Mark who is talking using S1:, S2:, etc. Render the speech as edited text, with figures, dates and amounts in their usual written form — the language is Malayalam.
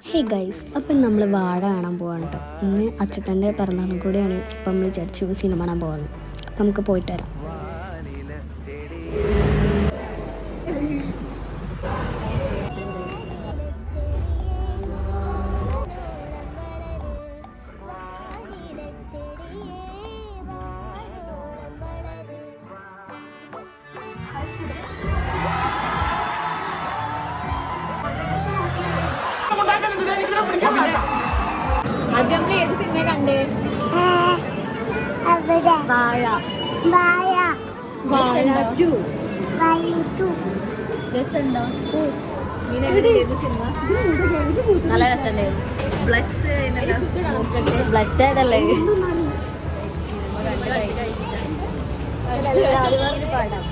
S1: ഹേ ഗൈസ്, അപ്പം നമ്മൾ വാഴ കാണാൻ പോവാണ് കേട്ടോ. ഇന്ന് അച്യുതൻ്റെ പിറന്നാളും കൂടിയാണ്. ഇപ്പം നമ്മൾ വിചാരിച്ചു സിനിമ കാണാൻ പോകുന്നത്. അപ്പം നമുക്ക് പോയിട്ട് വരാം.
S2: ആദ്യം നമ്മൾ ഏത് സിനിമ കണ്ടേ?
S3: നല്ല രസമുണ്ടായിരുന്നു. ബ്ലഷ് ആയിട്ടല്ലേ പാടാം.